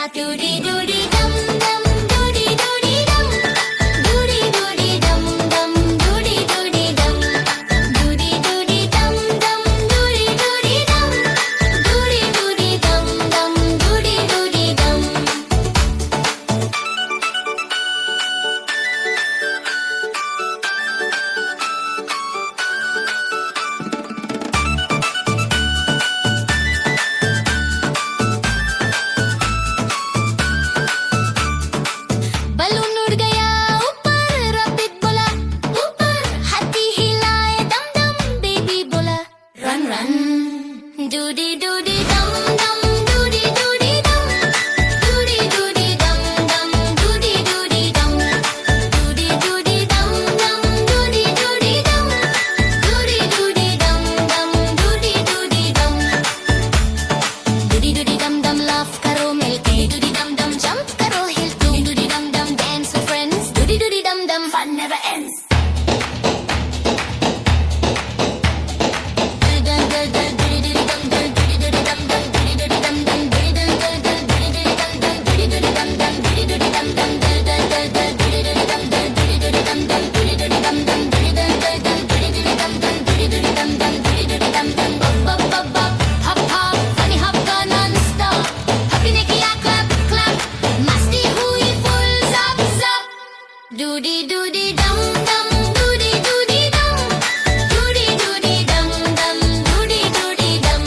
साथ दूरी दूरी दम दम दूरी दूरी दम दूरी दूरी दम दम दूरी दूरी दम दूरी दूरी दम दम दूरी दूरी दम दूरी दूरी दम दम दूरी दूरी दम बलून उड़ गया ऊपर रॉकेट बोला ऊपर हाथी हिलाए दम दम बेबी बोला रन रन दूरी दूरी दम दम दूरी दूरी दम दूरी दूरी दम दम दूरी दूरी दम दूरी दूरी दम दम दूरी दूरी दम दूरी दूरी दम दम दूरी दूरी दम दूरी दूरी दम दम लाफ करो मिलके दूरी दम दम जंप करो हिल दूरी dum dum dance with friends doody dum dum fun never ends hop hop funny hop ka non-stop hapine kiya clap clap masti hui full zap zap doody doody dum dum doody doody dum doody doody dum dum doody doody dum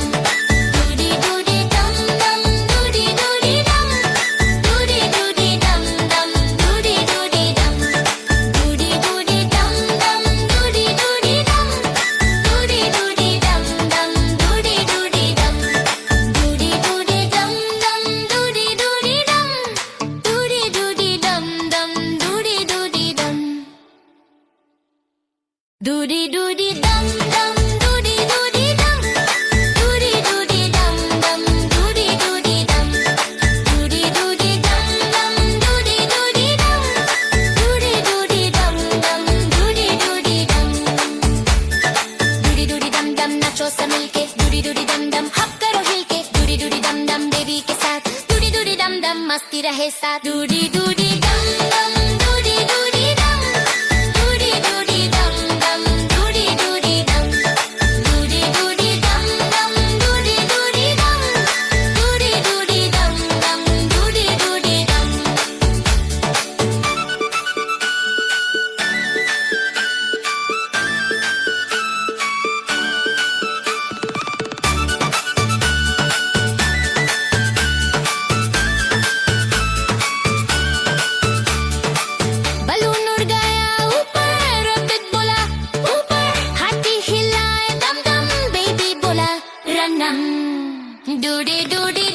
doody doody dum dum doody doody dum doody doody dum dum doody doody dum doody doody dum dum doody doody dum doody doody dum dum doody doody dum doody doody dum dum doody doody dum doody doody dum dum doody doody dum doody doody dum dum doody doody dum doody doody dum dum doody doody dum doody doody dum dum doody doody dum doody doody dum dum doody doody dum दूरी दूरी दम दम नाचो सब मिलके दूरी दूरी दम दम हप करो हिल के दूरी दूरी दम दम बेबी के साथ दूरी दूरी दम दम मस्ती रहे साथ दूरी दूरी दम दम दूरी दूरी दम दूरी दूरी दम दम दूरी दूरी दम दूरी दूरी दम दम दूरी दूरी दम दूरी दूरी दम दम दूरी दूरी दम बलून उड़ गया ऊपर रॉकेट बोला ऊपर हाथी हिलाए दम दम बेबी बोला रन रन दूरी दूरी